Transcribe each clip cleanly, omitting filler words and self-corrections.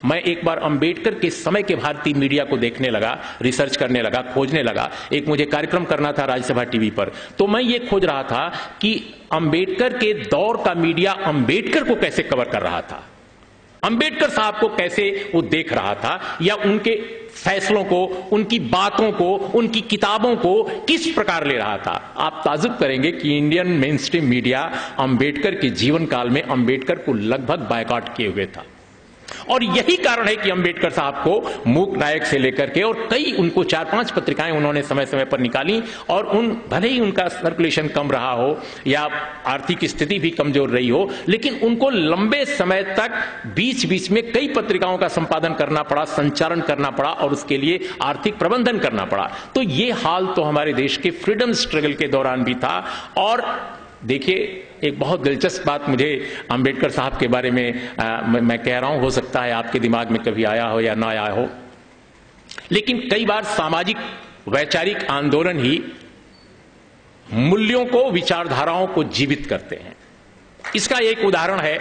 मैं एक बार अंबेडकर के समय के भारतीय मीडिया को देखने लगा, रिसर्च करने लगा, खोजने लगा। एक मुझे कार्यक्रम करना था राज्यसभा टीवी पर, तो मैं ये खोज रहा था कि अंबेडकर के दौर का मीडिया अंबेडकर को कैसे कवर कर रहा था, अंबेडकर साहब को कैसे वो देख रहा था, या उनके फैसलों को, उनकी बातों को, उनकी किताबों को किस प्रकार ले रहा था। आप ताज्जुब करेंगे कि Indian main stream media Ambedkar के जीवन काल में अंबेडकर को लगभग बायकॉट किए हुए था। और यही कारण है कि अंबेडकर साहब को मूक नायक से लेकर के और कई उनको 4-5 पत्रिकाएं उन्होंने समय समय पर निकाली, और भले ही उनका सर्कुलेशन कम रहा हो या आर्थिक स्थिति भी कमजोर रही हो, लेकिन उनको लंबे समय तक बीच बीच में कई पत्रिकाओं का संपादन करना पड़ा, संचालन करना पड़ा, और उसके लिए आर्थिक प्रबंधन करना पड़ा। तो ये हाल तो हमारे देश के फ्रीडम स्ट्रगल के दौरान भी था। और देखिए, एक बहुत दिलचस्प बात मुझे अंबेडकर साहब के बारे में मैं कह रहा हूं, हो सकता है आपके दिमाग में कभी आया हो या ना आया हो, लेकिन कई बार सामाजिक वैचारिक आंदोलन ही मूल्यों को, विचारधाराओं को जीवित करते हैं। इसका एक उदाहरण है,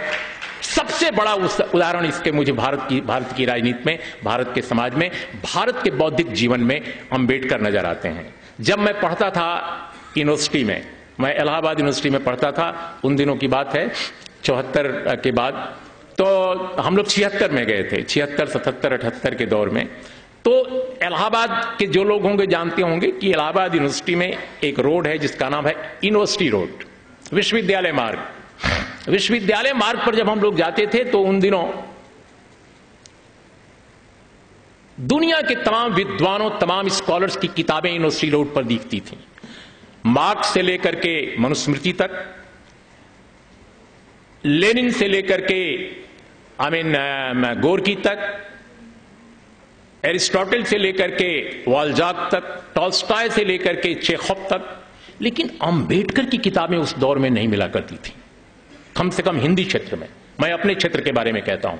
सबसे बड़ा उदाहरण इसके मुझे भारत की राजनीति में, भारत के समाज में, भारत के बौद्धिक जीवन में अंबेडकर नजर आते हैं। जब मैं पढ़ता था यूनिवर्सिटी में, मैं इलाहाबाद यूनिवर्सिटी में पढ़ता था, उन दिनों की बात है 74 के बाद, तो हम लोग 76 में गए थे, 76, 77, 78 के दौर में। तो इलाहाबाद के जो लोग होंगे जानते होंगे कि इलाहाबाद यूनिवर्सिटी में एक रोड है जिसका नाम है यूनिवर्सिटी रोड, विश्वविद्यालय मार्ग। विश्वविद्यालय मार्ग पर जब हम लोग जाते थे तो उन दिनों दुनिया के तमाम विद्वानों, तमाम स्कॉलर्स की किताबें यूनिवर्सिटी रोड पर दिखती थी। मार्क्स से लेकर के मनुस्मृति तक, लेनिन से लेकर के गोरकी तक, एरिस्टोटल से लेकर के वाल्जाक तक, टॉल्स्टॉय से लेकर के चेखव तक। लेकिन अंबेडकर की किताबें उस दौर में नहीं मिला करती थी, कम से कम हिंदी क्षेत्र में। मैं अपने क्षेत्र के बारे में कहता हूं,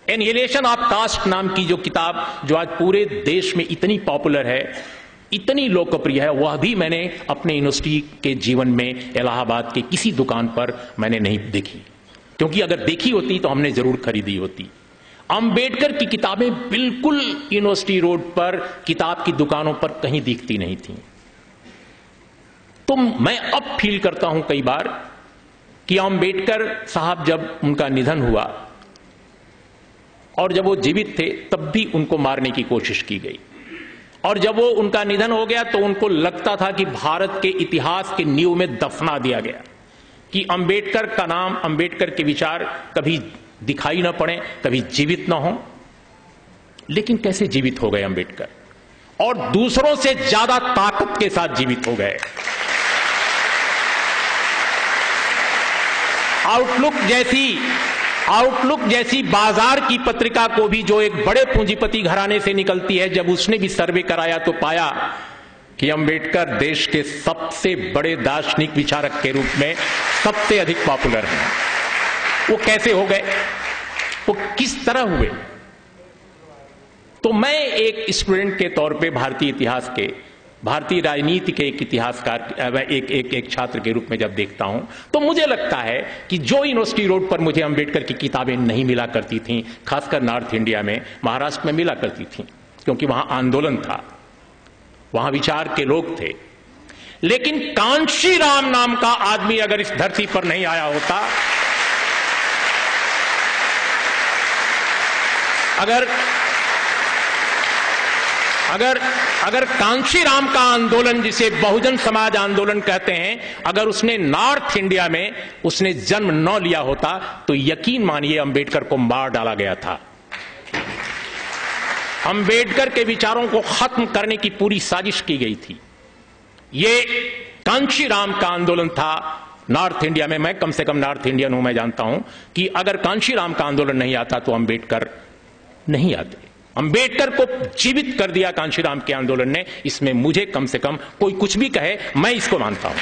एनहिलेशन ऑफ कास्ट नाम की जो किताब, जो आज पूरे देश में इतनी पॉपुलर है, इतनी लोकप्रिय है, वह भी मैंने अपने यूनिवर्सिटी के जीवन में इलाहाबाद के किसी दुकान पर मैंने नहीं देखी, क्योंकि अगर देखी होती तो हमने जरूर खरीदी होती। अंबेडकर की किताबें बिल्कुल यूनिवर्सिटी रोड पर किताब की दुकानों पर कहीं दिखती नहीं थी। तो मैं अब फील करता हूं कई बार कि अंबेडकर साहब जब उनका निधन हुआ और जब वो जीवित थे तब भी उनको मारने की कोशिश की गई, और जब वो उनका निधन हो गया तो उनको लगता था कि भारत के इतिहास के नींव में दफना दिया गया, कि अंबेडकर का नाम, अंबेडकर के विचार कभी दिखाई ना पड़े, कभी जीवित ना हो। लेकिन कैसे जीवित हो गए अंबेडकर, और दूसरों से ज्यादा ताकत के साथ जीवित हो गए। आउटलुक जैसी बाजार की पत्रिका को भी, जो एक बड़े पूंजीपति घराने से निकलती है, जब उसने भी सर्वे कराया तो पाया कि अंबेडकर देश के सबसे बड़े दार्शनिक विचारक के रूप में सबसे अधिक पॉपुलर हैं। वो कैसे हो गए, वो किस तरह हुए? तो मैं एक स्टूडेंट के तौर पे भारतीय इतिहास के, भारतीय राजनीति के एक इतिहासकार, एक छात्र के रूप में जब देखता हूं तो मुझे लगता है कि जो यूनिवर्सिटी रोड पर मुझे अंबेडकर की किताबें नहीं मिला करती थीं, खासकर नॉर्थ इंडिया में, महाराष्ट्र में मिला करती थीं, क्योंकि वहां आंदोलन था, वहां विचार के लोग थे। लेकिन कांशीराम नाम का आदमी अगर इस धरती पर नहीं आया होता, अगर कांशीराम का आंदोलन, जिसे बहुजन समाज आंदोलन कहते हैं, अगर उसने नॉर्थ इंडिया में उसने जन्म न लिया होता तो यकीन मानिए अंबेडकर को मार डाला गया था। अंबेडकर के विचारों को खत्म करने की पूरी साजिश की गई थी। ये कांशीराम का आंदोलन था नॉर्थ इंडिया में। मैं कम से कम नॉर्थ इंडियन हूं, मैं जानता हूं कि अगर कांशीराम का आंदोलन नहीं आता तो अंबेडकर नहीं आते। अंबेडकर को जीवित कर दिया कांशीराम के आंदोलन ने। इसमें मुझे कम से कम, कोई कुछ भी कहे, मैं इसको मानता हूं।